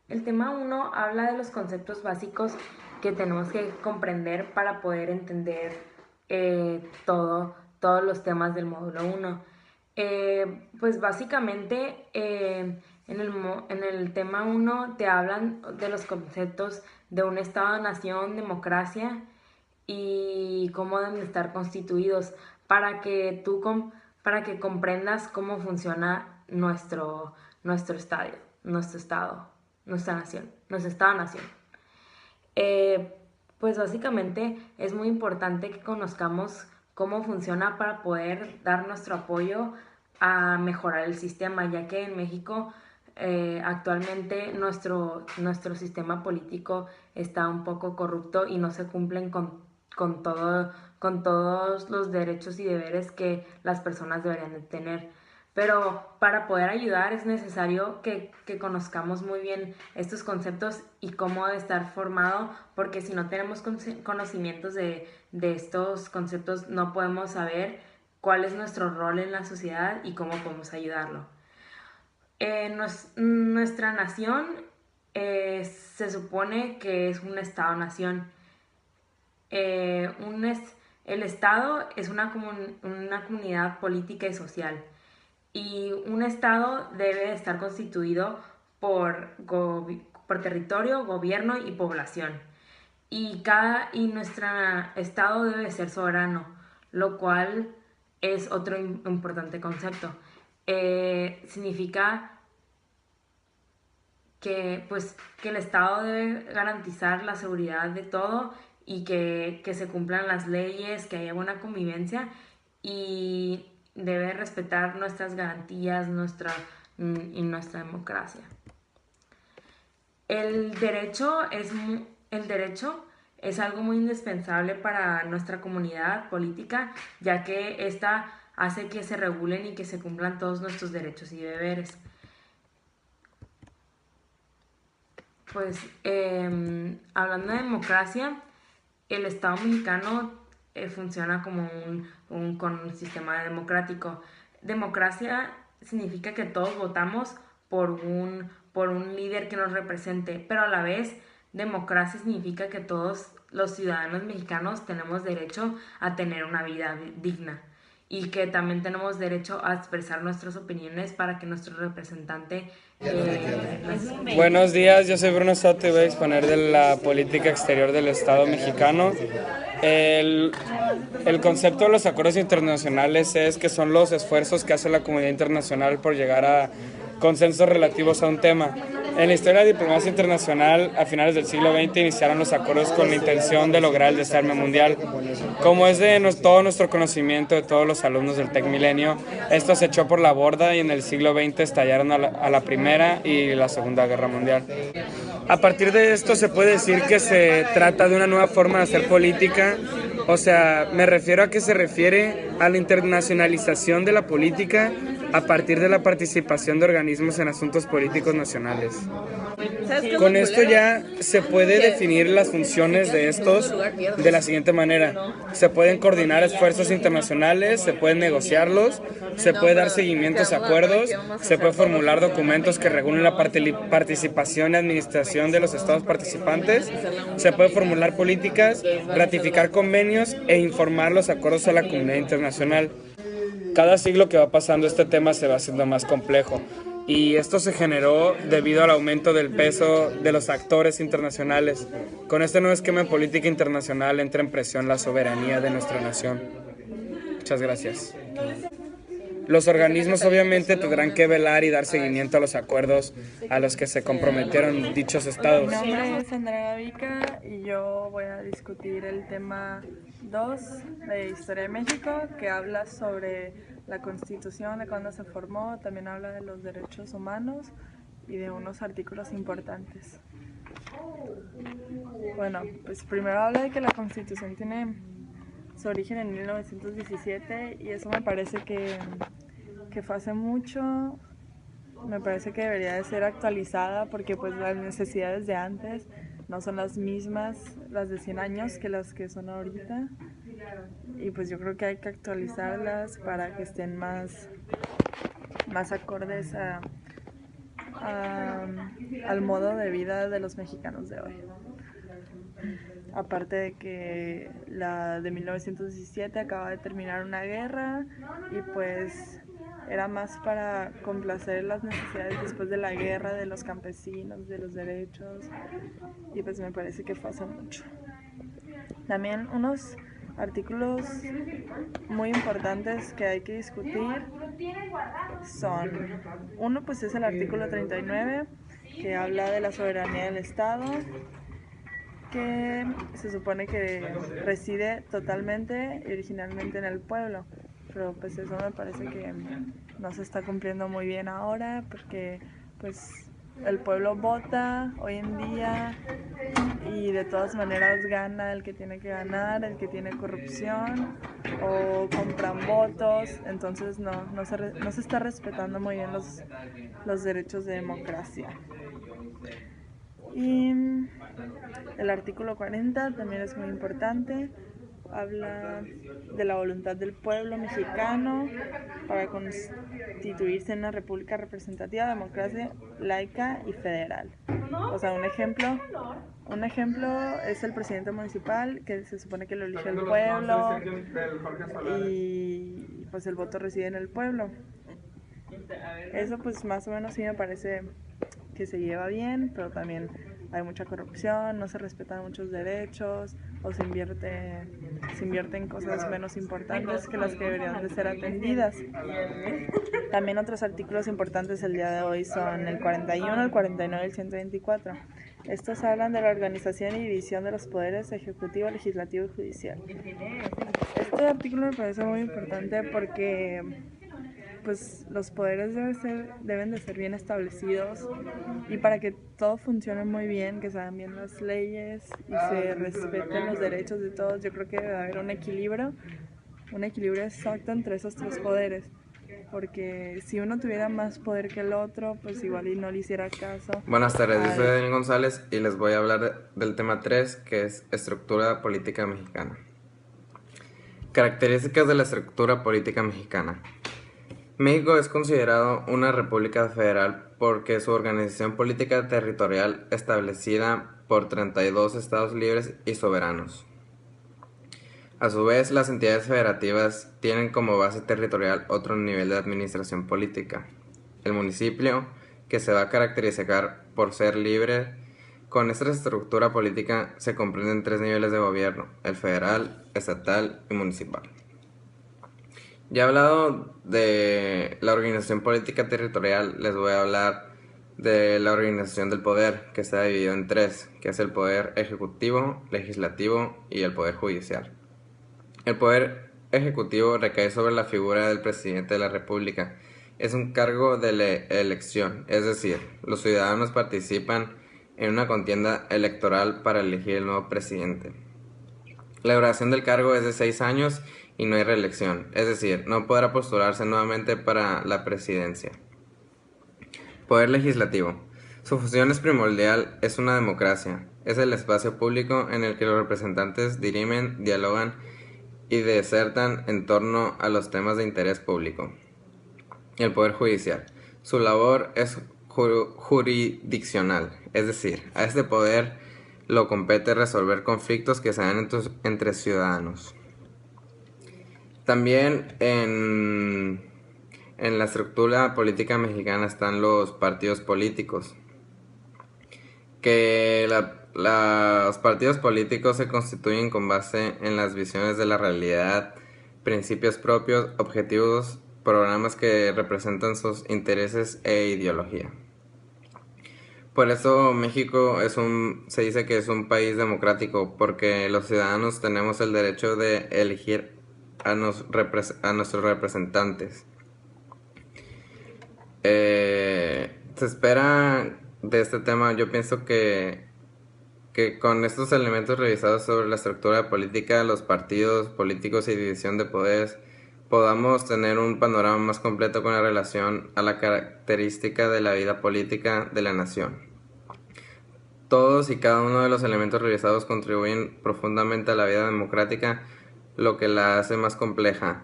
El tema 1 habla de los conceptos básicos que tenemos que comprender para poder entender todos los temas del módulo 1. Pues básicamente en el tema 1 te hablan de los conceptos de un Estado-nación, democracia y cómo deben estar constituidos para que para que comprendas cómo funciona nuestro estadio, nuestro estado, nuestra nación, nuestro estado-nación. Pues básicamente es muy importante que conozcamos cómo funciona para poder dar nuestro apoyo a mejorar el sistema, ya que en México actualmente nuestro sistema político está un poco corrupto y no se cumplen con todos los derechos y deberes que las personas deberían de tener. Pero para poder ayudar es necesario que conozcamos muy bien estos conceptos y cómo debe estar formado, porque si no tenemos conocimientos de estos conceptos no podemos saber cuál es nuestro rol en la sociedad y cómo podemos ayudarlo. Nuestra nación se supone que es un Estado-nación. Eh, un es, el Estado es una comunidad política y social. Y un Estado debe estar constituido por territorio, gobierno y población. Y nuestro Estado debe ser soberano, lo cual es otro importante concepto. Significa que el Estado debe garantizar la seguridad de todo y que se cumplan las leyes, que haya buena convivencia y debe respetar nuestras garantías y nuestra democracia. El derecho el derecho es algo muy indispensable para nuestra comunidad política, ya que esta hace que se regulen y que se cumplan todos nuestros derechos y deberes. Pues hablando de democracia, el Estado mexicano funciona como con un sistema democrático. Democracia significa que todos votamos por un líder que nos represente, pero a la vez democracia significa que todos los ciudadanos mexicanos tenemos derecho a tener una vida digna y que también tenemos derecho a expresar nuestras opiniones para que nuestro representante Buenos días, yo soy Bruno Soto y voy a exponer de la política exterior del Estado mexicano. El, el concepto de los acuerdos internacionales es que son los esfuerzos que hace la comunidad internacional por llegar a consensos relativos a un tema. En la historia de la diplomacia internacional, a finales del siglo XX, iniciaron los acuerdos con la intención de lograr el desarme mundial. Como es de todo nuestro conocimiento de todos los alumnos del TEC Milenio, esto se echó por la borda y en el siglo XX estallaron a la Primera y la Segunda Guerra Mundial. A partir de esto se puede decir que se trata de una nueva forma de hacer política. O sea, me refiero a que se refiere a la internacionalización de la política a partir de la participación de organismos en asuntos políticos nacionales. Con esto ya se puede definir las funciones de estos de la siguiente manera. Se pueden coordinar esfuerzos internacionales, se pueden negociarlos, se puede dar seguimiento a acuerdos, se puede formular documentos que regulen la participación y administración de los estados participantes, se puede formular políticas, ratificar convenios e informar los acuerdos a la comunidad internacional. Cada siglo que va pasando este tema se va haciendo más complejo y esto se generó debido al aumento del peso de los actores internacionales. Con este nuevo esquema de política internacional entra en presión la soberanía de nuestra nación. Muchas gracias. Los organismos obviamente tendrán que velar y dar seguimiento a los acuerdos a los que se comprometieron dichos estados. Mi nombre es Andrea Gavica y yo voy a discutir el tema 2 de Historia de México, que habla sobre la Constitución, de cuándo se formó, también habla de los derechos humanos y de unos artículos importantes. Bueno, pues primero habla de que la Constitución tiene su origen en 1917 y eso me parece que fue hace mucho. Me parece que debería de ser actualizada porque pues las necesidades de antes no son las mismas, las de 100 años, que las que son ahorita. Y pues yo creo que hay que actualizarlas para que estén más acordes al modo de vida de los mexicanos de hoy. Aparte de que la de 1917 acaba de terminar una guerra y pues era más para complacer las necesidades después de la guerra de los campesinos, de los derechos, y pues me parece que pasa mucho. También unos artículos muy importantes que hay que discutir son, uno pues es el artículo 39, que habla de la soberanía del Estado, que se supone que reside totalmente y originalmente en el pueblo, pero pues eso me parece que no se está cumpliendo muy bien ahora, porque pues el pueblo vota hoy en día y de todas maneras gana el que tiene que ganar, el que tiene corrupción o compran votos, entonces no se está respetando muy bien los derechos de democracia. Y el artículo 40 también es muy importante, habla de la voluntad del pueblo mexicano para constituirse en una república representativa, democracia, laica y federal. O sea, un ejemplo es el presidente municipal, que se supone que lo elige el pueblo y pues el voto reside en el pueblo. Eso pues más o menos sí me parece que se lleva bien, pero también hay mucha corrupción, no se respetan muchos derechos o se invierte en cosas menos importantes que las que deberían de ser atendidas. También otros artículos importantes el día de hoy son el 41, el 49 y el 124. Estos hablan de la organización y división de los poderes ejecutivo, legislativo y judicial. Este artículo me parece muy importante porque pues los poderes deben de ser bien establecidos, y para que todo funcione muy bien, que se hagan bien las leyes y se respeten los derechos de todos, yo creo que debe haber un equilibrio exacto entre esos tres poderes, porque si uno tuviera más poder que el otro, pues igual y no le hiciera caso. Buenas tardes, yo soy Daniel González y les voy a hablar del tema 3, que es estructura política mexicana. Características de la estructura política mexicana. México es considerado una república federal porque su organización política territorial establecida por 32 estados libres y soberanos. A su vez, las entidades federativas tienen como base territorial otro nivel de administración política, el municipio, que se va a caracterizar por ser libre. Con esta estructura política se comprenden 3 niveles de gobierno, el federal, estatal y municipal. Ya he hablado de la organización política territorial, les voy a hablar de la organización del poder, que está dividido en 3, que es el poder ejecutivo, legislativo y el poder judicial. El poder ejecutivo recae sobre la figura del presidente de la República. Es un cargo de elección, es decir, los ciudadanos participan en una contienda electoral para elegir el nuevo presidente. La duración del cargo es de 6 años y no hay reelección, es decir, no podrá postularse nuevamente para la presidencia. Poder legislativo. Su función es primordial, es una democracia, es el espacio público en el que los representantes dirimen, dialogan y disertan en torno a los temas de interés público. El Poder Judicial. Su labor es jurisdiccional, es decir, a este poder lo compete resolver conflictos que se dan entre ciudadanos. También en la estructura política mexicana están los partidos políticos, que los partidos políticos se constituyen con base en las visiones de la realidad, principios propios, objetivos, programas que representan sus intereses e ideología. Por eso México se dice que es un país democrático, porque los ciudadanos tenemos el derecho de elegir a nuestros representantes. Se espera de este tema, yo pienso que con estos elementos revisados sobre la estructura política, los partidos políticos y división de poderes, podamos tener un panorama más completo con relación a la característica de la vida política de la nación. Todos y cada uno de los elementos revisados contribuyen profundamente a la vida democrática, lo que la hace más compleja.